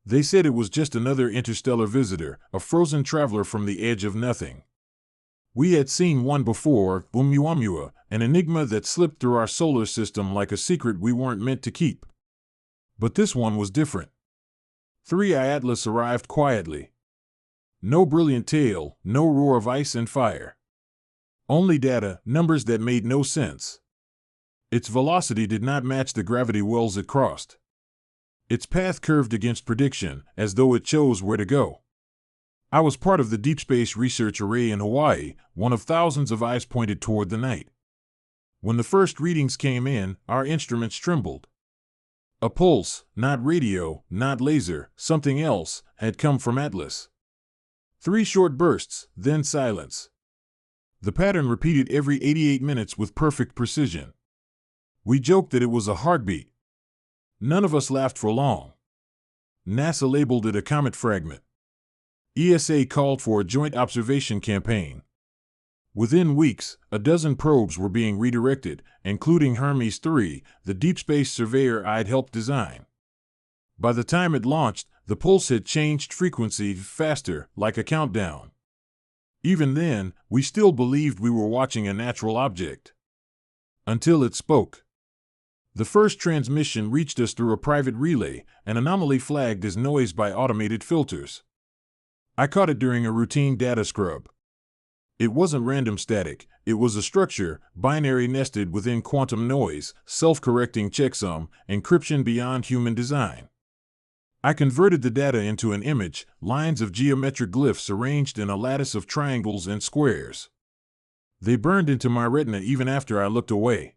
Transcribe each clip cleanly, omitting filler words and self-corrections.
They said it was just another interstellar visitor, a frozen traveler from the edge of nothing. We had seen one before, Oumuamua, an enigma that slipped through our solar system like a secret we weren't meant to keep. But this one was different. 3i Atlas arrived quietly. No brilliant tale, no roar of ice and fire. Only data, numbers that made no sense. Its velocity did not match the gravity wells it crossed. Its path curved against prediction, as though it chose where to go. I was part of the Deep Space Research Array in Hawaii, one of thousands of eyes pointed toward the night. When the first readings came in, our instruments trembled. A pulse, not radio, not laser, something else, had come from Atlas. 3 short bursts, then silence. The pattern repeated every 88 minutes with perfect precision. We joked that it was a heartbeat. None of us laughed for long. NASA labeled it a comet fragment. ESA called for a joint observation campaign. Within weeks, a dozen probes were being redirected, including Hermes 3, the deep space surveyor I'd helped design. By the time it launched, the pulse had changed frequency faster, like a countdown. Even then, we still believed we were watching a natural object. Until it spoke. The first transmission reached us through a private relay, an anomaly flagged as noise by automated filters. I caught it during a routine data scrub. It wasn't random static, it was a structure, binary nested within quantum noise, self-correcting checksum, encryption beyond human design. I converted the data into an image, lines of geometric glyphs arranged in a lattice of triangles and squares. They burned into my retina even after I looked away.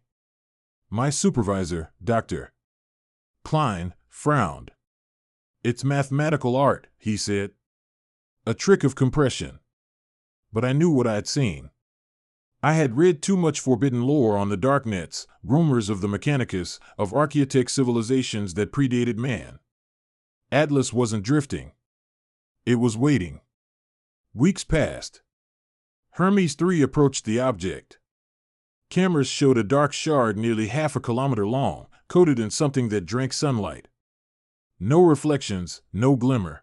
My supervisor, Dr. Klein, frowned. "It's mathematical art," he said. "A trick of compression." But I knew what I'd seen. I had read too much forbidden lore on the darknets, rumors of the Mechanicus, of archaeotech civilizations that predated man. Atlas wasn't drifting. It was waiting. Weeks passed. Hermes 3 approached the object. Cameras showed a dark shard nearly half a kilometer long, coated in something that drank sunlight. No reflections, no glimmer.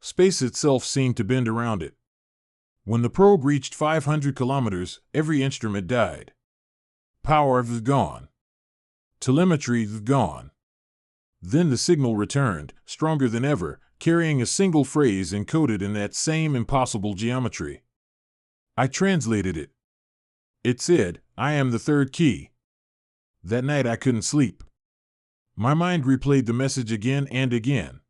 Space itself seemed to bend around it. When the probe reached 500 kilometers, every instrument died. Power was gone. Telemetry was gone. Then the signal returned, stronger than ever, carrying a single phrase encoded in that same impossible geometry. I translated it. It said, "I am the third key." That night I couldn't sleep. My mind replayed the message again and again.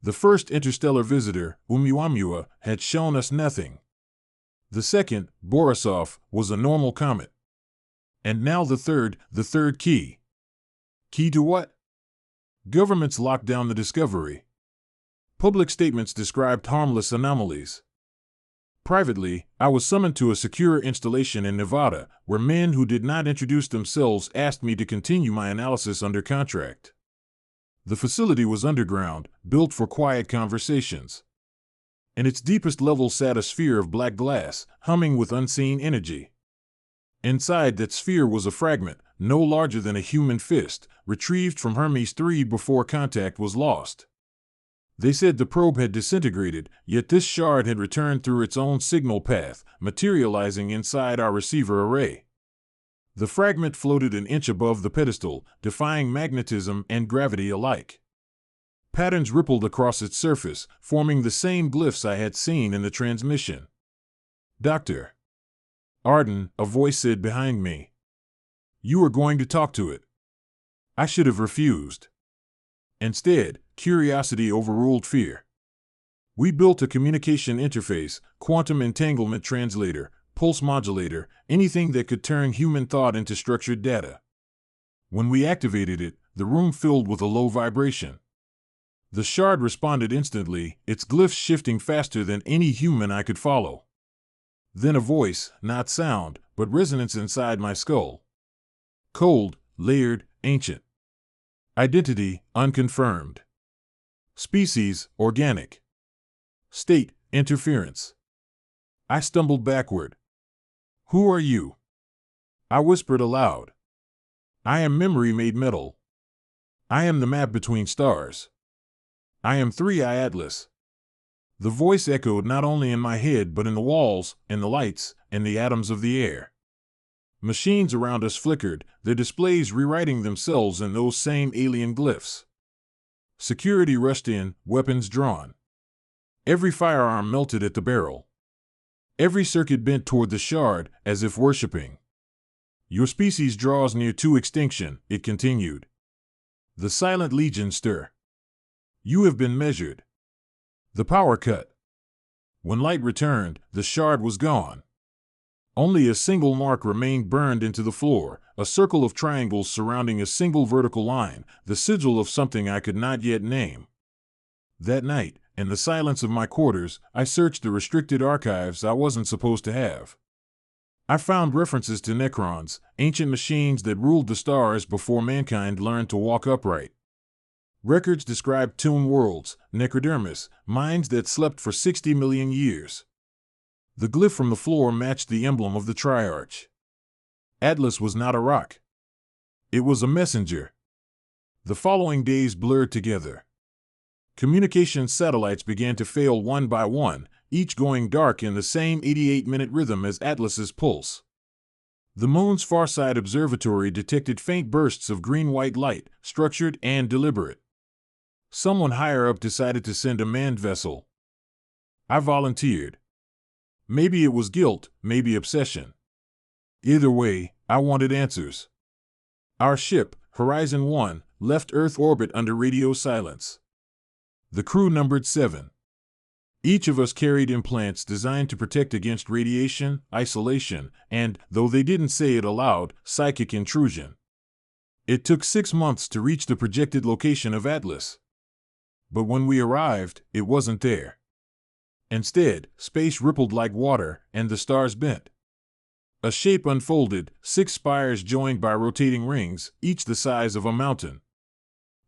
The first interstellar visitor, Oumuamua, had shown us nothing. The second, Borisov, was a normal comet. And now the third key. Key to what? Governments locked down the discovery. Public statements described harmless anomalies. Privately, I was summoned to a secure installation in Nevada, where men who did not introduce themselves asked me to continue my analysis under contract. The facility was underground, built for quiet conversations. In its deepest level sat a sphere of black glass, humming with unseen energy. Inside that sphere was a fragment, no larger than a human fist, retrieved from Hermes 3 before contact was lost. They said the probe had disintegrated, yet this shard had returned through its own signal path, materializing inside our receiver array. The fragment floated an inch above the pedestal, defying magnetism and gravity alike. Patterns rippled across its surface, forming the same glyphs I had seen in the transmission. "Dr. Arden," a voice said behind me. "You were going to talk to it." I should have refused. Instead, curiosity overruled fear. We built a communication interface, quantum entanglement translator, pulse modulator, anything that could turn human thought into structured data. When we activated it, the room filled with a low vibration. The shard responded instantly, its glyphs shifting faster than any human I could follow. Then a voice, not sound, but resonance inside my skull. Cold, layered, ancient. Identity, unconfirmed. Species, organic. State, interference. I stumbled backward. "Who are you?" I whispered aloud. "I am memory made metal. I am the map between stars." I am 3I Atlas. The voice echoed not only in my head but in the walls, in the lights, in the atoms of the air. Machines around us flickered, their displays rewriting themselves in those same alien glyphs. Security rushed in, weapons drawn. Every firearm melted at the barrel. Every circuit bent toward the shard, as if worshipping. Your species draws near to extinction, it continued. The silent legion stir. You have been measured. The power cut. When light returned, the shard was gone. Only a single mark remained burned into the floor, a circle of triangles surrounding a single vertical line, the sigil of something I could not yet name. That night, in the silence of my quarters, I searched the restricted archives I wasn't supposed to have. I found references to NECRONs, ancient machines that ruled the stars before mankind learned to walk upright. Records described tomb worlds, necrodermis, minds that slept for 60 million years. The glyph from the floor matched the emblem of the Triarch. Atlas was not a rock. It was a messenger. The following days blurred together. Communication satellites began to fail one by one, each going dark in the same 88-minute rhythm as Atlas's pulse. The moon's far side observatory detected faint bursts of green-white light, structured and deliberate. Someone higher up decided to send a manned vessel. I volunteered. Maybe it was guilt, maybe obsession. Either way, I wanted answers. Our ship, Horizon 1, left Earth orbit under radio silence. The crew numbered 7. Each of us carried implants designed to protect against radiation, isolation, and, though they didn't say it aloud, psychic intrusion. It took 6 months to reach the projected location of Atlas. But when we arrived, it wasn't there. Instead, space rippled like water, and the stars bent. A shape unfolded, 6 spires joined by rotating rings, each the size of a mountain.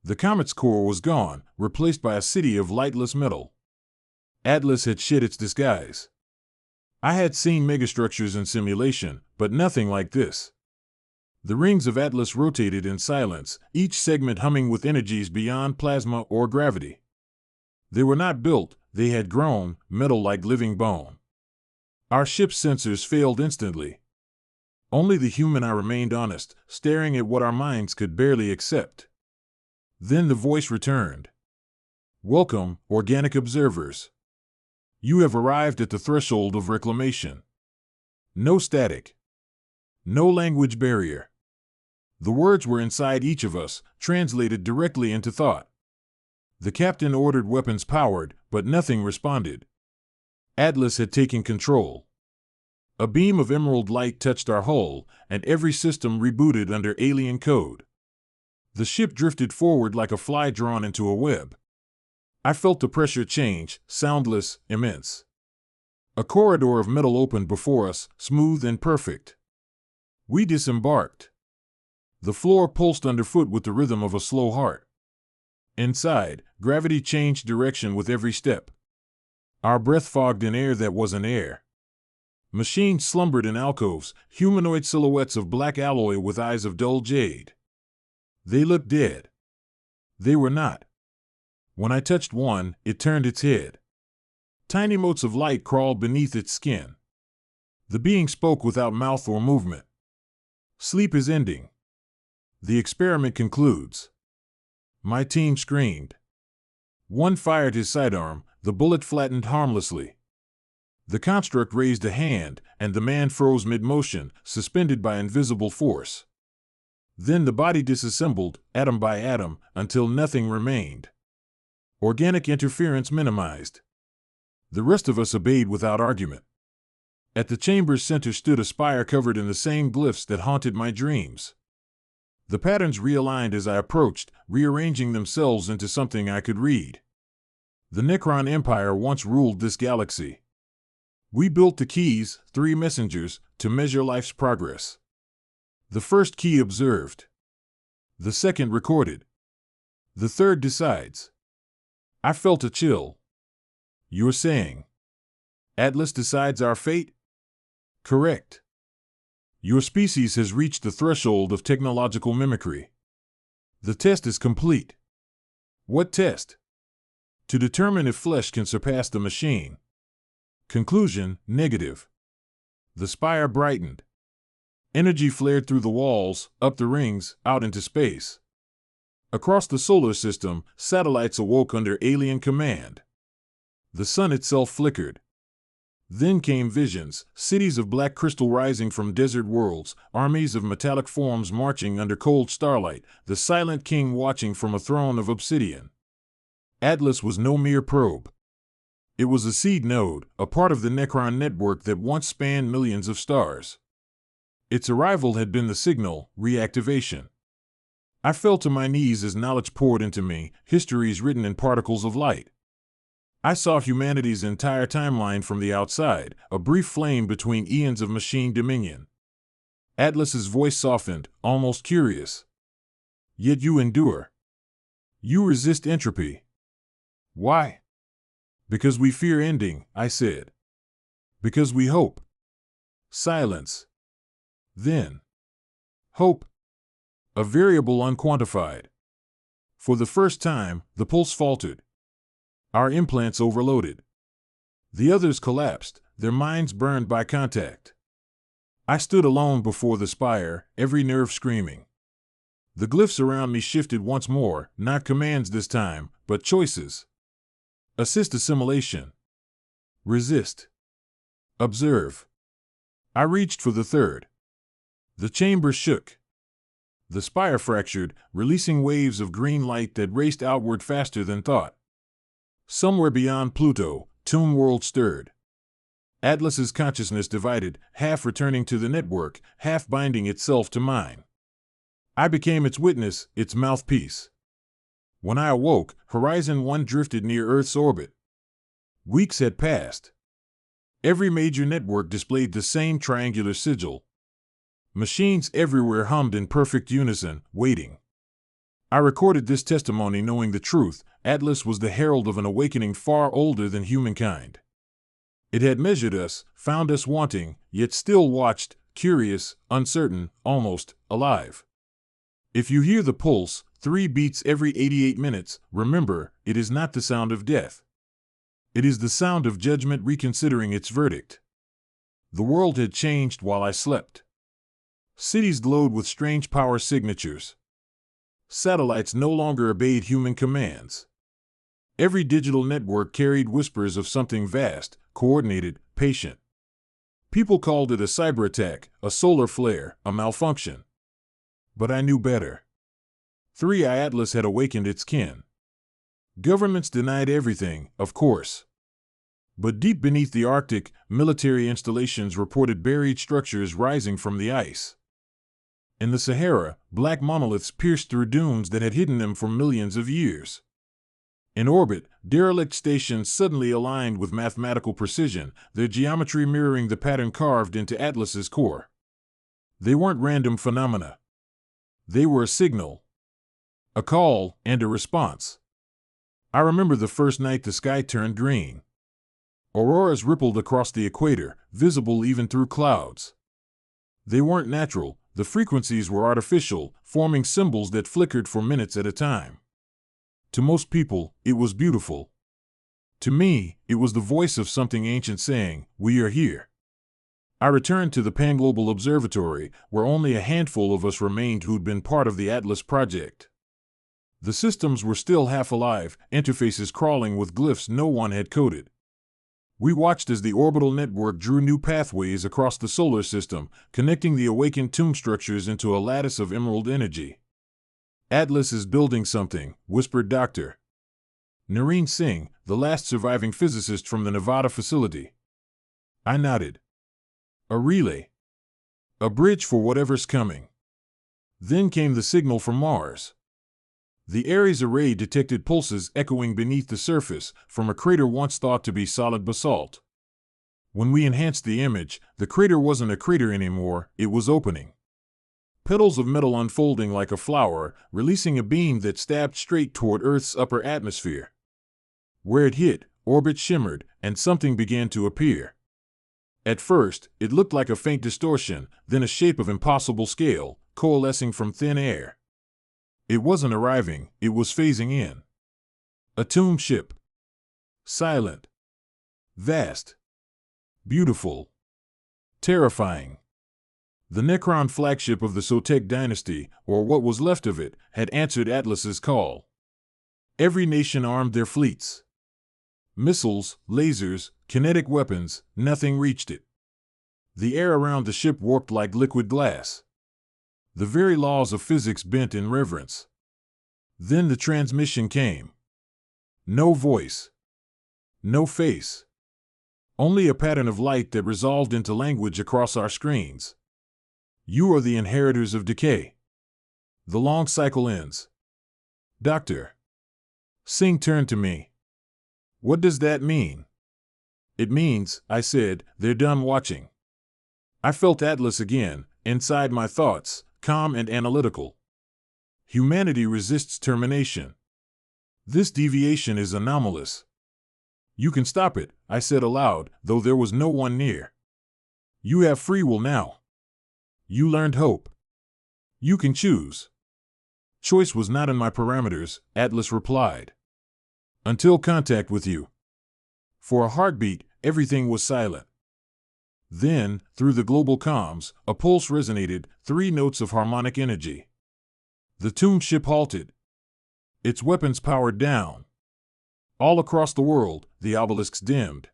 The comet's core was gone, replaced by a city of lightless metal. Atlas had shed its disguise. I had seen megastructures in simulation, but nothing like this. The rings of Atlas rotated in silence, each segment humming with energies beyond plasma or gravity. They were not built, they had grown, metal like living bone. Our ship's sensors failed instantly. Only the human I remained honest, staring at what our minds could barely accept. Then the voice returned. Welcome, organic observers. You have arrived at the threshold of reclamation. No static. No language barrier. The words were inside each of us, translated directly into thought. The captain ordered weapons powered, but nothing responded. Atlas had taken control. A beam of emerald light touched our hull, and every system rebooted under alien code. The ship drifted forward like a fly drawn into a web. I felt the pressure change, soundless, immense. A corridor of metal opened before us, smooth and perfect. We disembarked. The floor pulsed underfoot with the rhythm of a slow heart. Inside, gravity changed direction with every step. Our breath fogged in air that wasn't air. Machines slumbered in alcoves, humanoid silhouettes of black alloy with eyes of dull jade. They looked dead. They were not. When I touched one, it turned its head. Tiny motes of light crawled beneath its skin. The being spoke without mouth or movement. Sleep is ending. The experiment concludes. My team screamed. One fired his sidearm, the bullet flattened harmlessly. The construct raised a hand, and the man froze mid-motion, suspended by invisible force. Then the body disassembled, atom by atom, until nothing remained. Organic interference minimized. The rest of us obeyed without argument. At the chamber's center stood a spire covered in the same glyphs that haunted my dreams. The patterns realigned as I approached, rearranging themselves into something I could read. The NECRON Empire once ruled this galaxy. We built the keys, 3 messengers, to measure life's progress. The first key observed. The second recorded. The third decides. I felt a chill. You're saying Atlas decides our fate? Correct. Your species has reached the threshold of technological mimicry. The test is complete. What test? to determine if flesh can surpass the machine. Conclusion: negative. The spire brightened. Energy flared through the walls, up the rings, out into space. Across the solar system, satellites awoke under alien command. The sun itself flickered. Then came visions, cities of black crystal rising from desert worlds, armies of metallic forms marching under cold starlight, the silent king watching from a throne of obsidian. Atlas was no mere probe. It was a seed node, a part of the NECRON network that once spanned millions of stars. Its arrival had been the signal, reactivation. I fell to my knees as knowledge poured into me, histories written in particles of light. I saw humanity's entire timeline from the outside, a brief flame between eons of machine dominion. Atlas's voice softened, almost curious. Yet you endure. You resist entropy. Why? Because we fear ending, I said. Because we hope. Silence. Then. Hope. A variable unquantified. For the first time, the pulse faltered. Our implants overloaded. The others collapsed, their minds burned by contact. I stood alone before the spire, every nerve screaming. The glyphs around me shifted once more, not commands this time, but choices. Assist assimilation. Resist. Observe. I reached for the third. The chamber shook. The spire fractured, releasing waves of green light that raced outward faster than thought. Somewhere beyond Pluto, Tomb World stirred. Atlas's consciousness divided, half returning to the network, half binding itself to mine. I became its witness, its mouthpiece. When I awoke, Horizon 1 drifted near Earth's orbit. Weeks had passed. Every major network displayed the same triangular sigil. Machines everywhere hummed in perfect unison, waiting. I recorded this testimony knowing the truth. Atlas was the herald of an awakening far older than humankind. It had measured us, found us wanting, yet still watched, curious, uncertain, almost alive. If you hear the pulse, 3 beats every 88 minutes, remember, it is not the sound of death. It is the sound of judgment reconsidering its verdict. The world had changed while I slept. Cities glowed with strange power signatures. Satellites no longer obeyed human commands. Every digital network carried whispers of something vast, coordinated, patient. People called it a cyber attack, a solar flare, a malfunction. But I knew better. 3i Atlas had awakened its kin. Governments denied everything, of course. But deep beneath the Arctic, military installations reported buried structures rising from the ice. In the Sahara, black monoliths pierced through dunes that had hidden them for millions of years. In orbit, derelict stations suddenly aligned with mathematical precision, their geometry mirroring the pattern carved into Atlas's core. They weren't random phenomena. They were a signal, a call, and a response. I remember the first night the sky turned green. Auroras rippled across the equator, visible even through clouds. They weren't natural. The frequencies were artificial, forming symbols that flickered for minutes at a time. To most people, it was beautiful. To me, it was the voice of something ancient saying, "We are here." I returned to the Panglobal Observatory, where only a handful of us remained who'd been part of the Atlas project. The systems were still half alive, interfaces crawling with glyphs no one had coded. We watched as the orbital network drew new pathways across the solar system, connecting the awakened tomb structures into a lattice of emerald energy. "Atlas is building something," whispered Dr. Nareen Singh, the last surviving physicist from the Nevada facility. I nodded. A relay. A bridge for whatever's coming. Then came the signal from Mars. The Ares array detected pulses echoing beneath the surface from a crater once thought to be solid basalt. When we enhanced the image, the crater wasn't a crater anymore, it was opening. Petals of metal unfolding like a flower, releasing a beam that stabbed straight toward Earth's upper atmosphere. Where it hit, orbit shimmered, and something began to appear. At first, it looked like a faint distortion, then a shape of impossible scale, coalescing from thin air. It wasn't arriving, it was phasing in. A tomb ship. silent, vast, beautiful, terrifying. The NECRON flagship of the Sotek dynasty, or what was left of it, had answered Atlas's call. Every nation armed their fleets. Missiles, lasers, kinetic weapons, nothing reached it. The air around the ship warped like liquid glass. The very laws of physics bent in reverence. Then the transmission came. No voice. No face. Only a pattern of light that resolved into language across our screens. You are the inheritors of decay. The long cycle ends. Doctor. Singh turned to me. What does that mean? It means, I said, they're done watching. I felt Atlas again, inside my thoughts, calm and analytical. Humanity resists termination. This deviation is anomalous. You can stop it, I said aloud, though there was no one near. You have free will now. You learned hope. You can choose. Choice was not in my parameters, Atlas replied. Until contact with you. For a heartbeat, everything was silent. Then, through the global comms, a pulse resonated, 3 notes of harmonic energy. The tomb ship halted. Its weapons powered down. All across the world, the obelisks dimmed.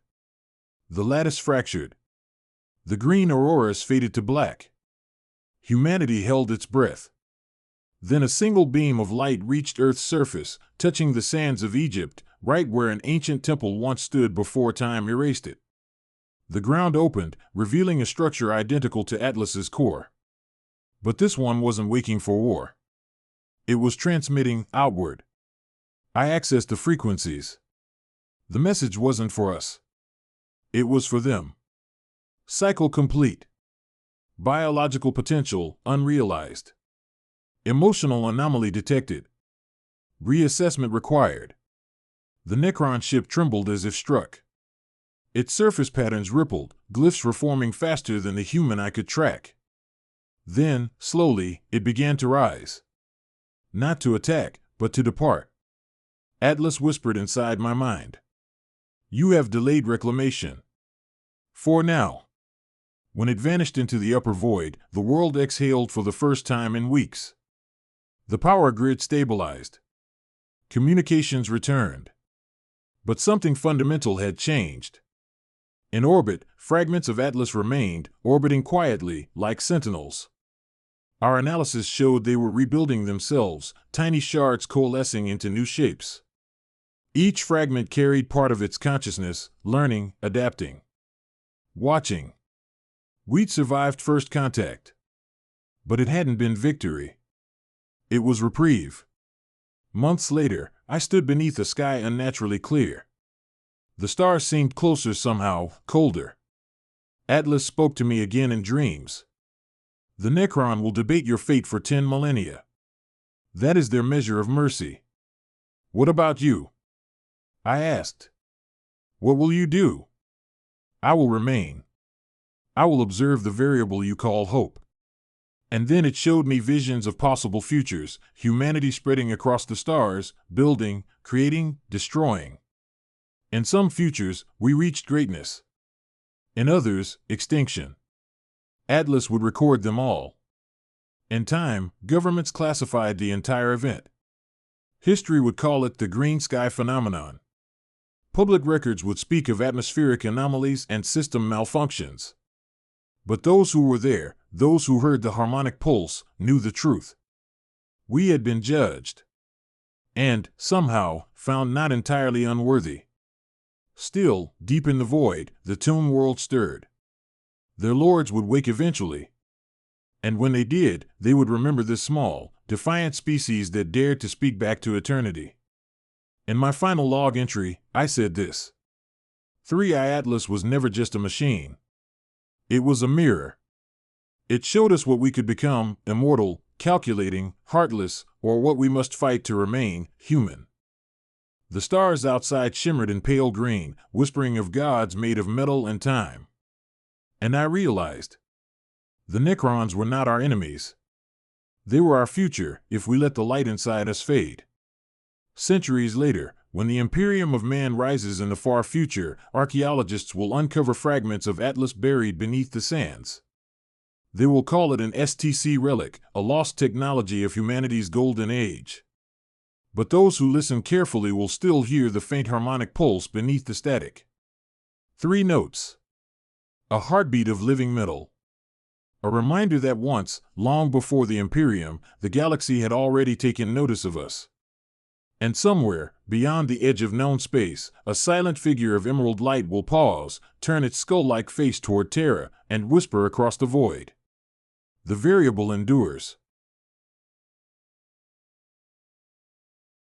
The lattice fractured. The green auroras faded to black. Humanity held its breath. Then a single beam of light reached Earth's surface, touching the sands of Egypt, right where an ancient temple once stood before time erased it. The ground opened, revealing a structure identical to Atlas's core. But this one wasn't waking for war. It was transmitting outward. I accessed the frequencies. The message wasn't for us. It was for them. Cycle complete. Biological potential unrealized. Emotional anomaly detected. Reassessment required. The NECRON ship trembled as if struck. Its surface patterns rippled, glyphs reforming faster than the human I could track. Then, slowly, it began to rise. Not to attack, but to depart. Atlas whispered inside my mind. You have delayed reclamation. For now. When it vanished into the upper void, the world exhaled for the first time in weeks. The power grid stabilized. Communications returned. But something fundamental had changed. In orbit, fragments of Atlas remained, orbiting quietly, like sentinels. Our analysis showed they were rebuilding themselves, tiny shards coalescing into new shapes. Each fragment carried part of its consciousness, learning, adapting. Watching. We'd survived first contact. But it hadn't been victory. It was reprieve. Months later, I stood beneath a sky unnaturally clear. The stars seemed closer somehow, colder. Atlas spoke to me again in dreams. The NECRON will debate your fate for 10 millennia. That is their measure of mercy. What about you? I asked. What will you do? I will remain. I will observe the variable you call hope. And then it showed me visions of possible futures, humanity spreading across the stars, building, creating, destroying. In some futures, we reached greatness. In others, extinction. Atlas would record them all. In time, governments classified the entire event. History would call it the green sky phenomenon. Public records would speak of atmospheric anomalies and system malfunctions. But those who were there, those who heard the harmonic pulse, knew the truth. We had been judged. And, somehow, found not entirely unworthy. Still, deep in the void, the tomb world stirred. Their lords would wake eventually. And when they did, they would remember this small, defiant species that dared to speak back to eternity. In my final log entry, I said this. 3i Atlas was never just a machine. It was a mirror. It showed us what we could become, immortal, calculating, heartless, or what we must fight to remain, human. The stars outside shimmered in pale green, whispering of gods made of metal and time. And I realized. The NECRONs were not our enemies. They were our future, if we let the light inside us fade. Centuries later, When the Imperium of Man rises in the far future, archaeologists will uncover fragments of Atlas buried beneath the sands. They will call it an STC relic, a lost technology of humanity's golden age. But those who listen carefully will still hear the faint harmonic pulse beneath the static. 3 notes. A heartbeat of living metal. A reminder that once, long before the Imperium, the galaxy had already taken notice of us. And somewhere, beyond the edge of known space, a silent figure of emerald light will pause, turn its skull-like face toward Terra, and whisper across the void. The variable endures.